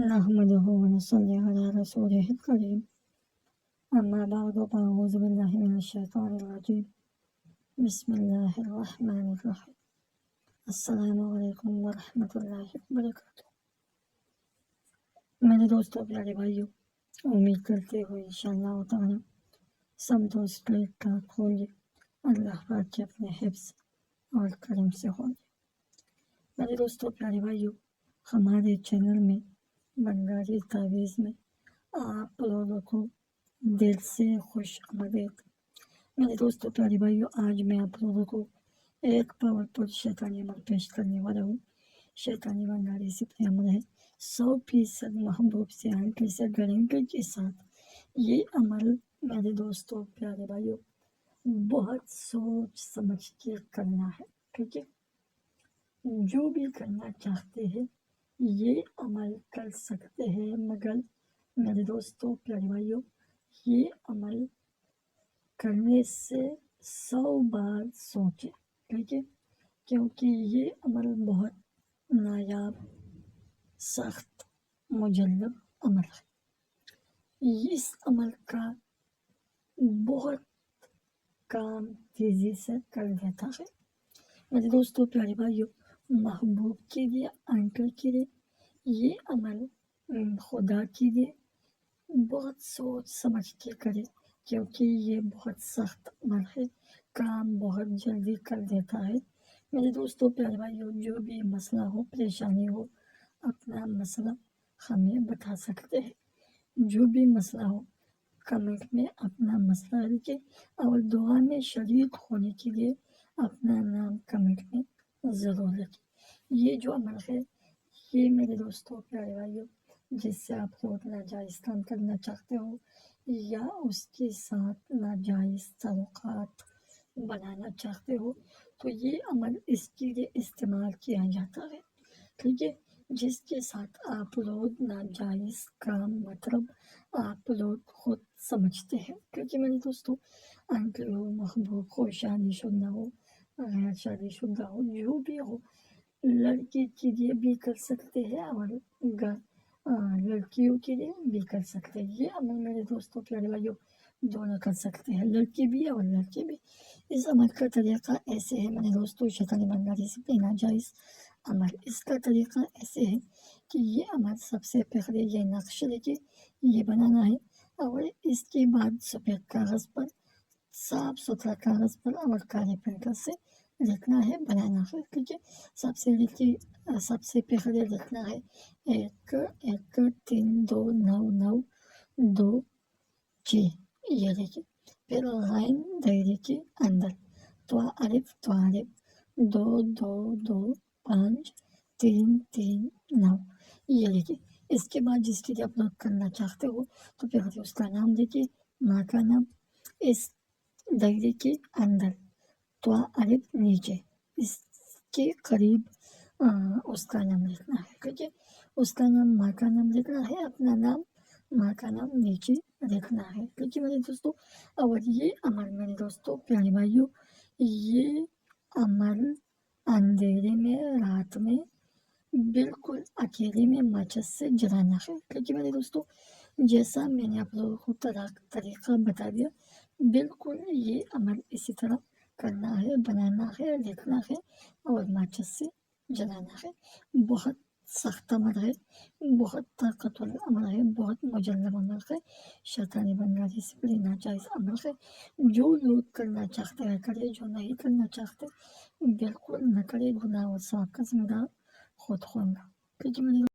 نحمده ونصلي على رسوله الكريم أما بعد فأعوذ بالله من الشيطان الرجيم بسم الله الرحمن الرحيم السلام علیکم ورحمۃ اللہ وبرکاتہ۔ میرے دوستوں پیارے بھائیوں، امید کرتے ہوئے انشاءاللہ تعالی سب دوست ٹھیک ٹھاک ہوں گے، اللہ پاک کے اپنے حفظ اور کرم سے ہوں گے۔ میرے دوستوں پیارے بھائیوں، ہمارے چینل میں بنگالی تعویذ میں آپ لوگوں کو دل سے خوش آمدید۔ میرے دوستوں پیارے بھائیوں، آج میں آپ لوگوں کو ایک پاورفل شیطانی عمل پیش کرنے والا ہوں۔ شیطانی بنگالی سپرے عمل ہے 100% محبوب سے 100% گارنٹی کے ساتھ۔ یہ عمل میرے دوستوں پیارے بھائیوں بہت سوچ سمجھ کے کرنا ہے، ٹھیک ہے؟ جو بھی کرنا چاہتے ہیں یہ عمل کر سکتے ہیں، مگر میرے دوستوں پیارے بھائیوں یہ عمل کرنے سے 100 بار سوچیں، ٹھیک ہے؟ کیونکہ یہ عمل بہت نایاب، سخت، مجلب عمل ہے۔ اس عمل کا بہت کام تیزی سے کر دیتا ہے۔ میرے دوستوں پیارے بھائیوں، محبوب کے لیے، انکل کے لیے یہ عمل خدا کے لیے بہت سوچ سمجھ کے کرے، کیونکہ یہ بہت سخت عمل ہے، کام بہت جلدی کر دیتا ہے۔ میرے دوستوں پیارے بھائیوں، جو بھی مسئلہ ہو، پریشانی ہو، اپنا مسئلہ ہمیں بتا سکتے ہیں۔ جو بھی مسئلہ ہو کمنٹ میں اپنا مسئلہ لکھیں، اور دعا میں شریک ہونے کے لیے اپنا نام کمنٹ میں ضرور لکھیں۔ یہ جو عمل ہے یہ میرے دوستوں پیارے بھائیوں، جس سے آپ لوگ ناجائز کام کرنا چاہتے ہو یا اس کے ساتھ ناجائز تعلقات بنانا چاہتے ہو تو یہ عمل اس کے لیے استعمال کیا جاتا ہے، ٹھیک ہے؟ جس کے ساتھ آپ لوگ ناجائز کام، مطلب آپ لوگ خود سمجھتے ہیں، کیونکہ میرے دوستوں انکل ہو، محبوب ہو، شادی شدہ ہو، غیر شادی شدہ ہو، جو بھی ہو، لڑکے کے لیے بھی کر سکتے ہیں اور لڑکیوں کے لیے بھی کر سکتے ہیں۔ یہ عمل میرے دوستوں پیارے بھائیوں دونوں کر سکتے ہیں، لڑکی بھی اور لڑکے بھی۔ اس عمل کا طریقہ ایسے ہے میرے دوستوں، شیطانی بنگالی سے ناجائز عمل، اس کا طریقہ ایسے ہے کہ یہ عمل سب سے پہلے یہ نقش لے یہ بنانا ہے، اور اس کے بعد سفید کاغذ پر، صاف ستھرا کاغذ پر اور کالے پینٹر سے لکھنا ہے، بنانا ہے، ٹھیک ہے؟ سب سے پہلے لکھنا ہے 1132992 یہ دیکھیے، پھر غین دائرے کے اندر تو الف 222539 یہ لکھیے۔ اس کے بعد جس کے لیے اپلوڈ کرنا چاہتے ہو تو پھر اس کا نام دیکھیے، ماں کا نام، اس دائرے کے اندر تو الف نیچے اس کے قریب اس کا نام لکھنا ہے، ٹھیک ہے؟ اس کا نام، ماں کا نام لکھنا ہے، اپنا نام، ماں کا نام نیچے لکھنا ہے، ٹھیک ہے میرے دوستوں؟ اور یہ عمل میرے دوستوں پیارے بھائیوں، یہ عمل اندھیرے میں، رات میں، بالکل اکیلے میں ماچس سے جلانا ہے، ٹھیک ہے میرے دوستوں؟ جیسا میں نے آپ لوگوں کو طریقہ بتا دیا، بالکل یہ عمل اسی طرح کرنا ہے، بنانا ہے، لکھنا ہے اور ماچس سے جلانا ہے۔ بہت سخت عمل ہے، بہت طاقتور عمل ہے، بہت مجلب عمل ہے، شیطانی بنگالی سپرے ناجائز عمل ہے۔ جو لوگ کرنا چاہتے ہیں کرے، جو نہیں کرنا چاہتے بالکل نہ کرے، گناہ اور ثواب کا ذمہ دار خود ہوگا، ٹھیک ہے میرے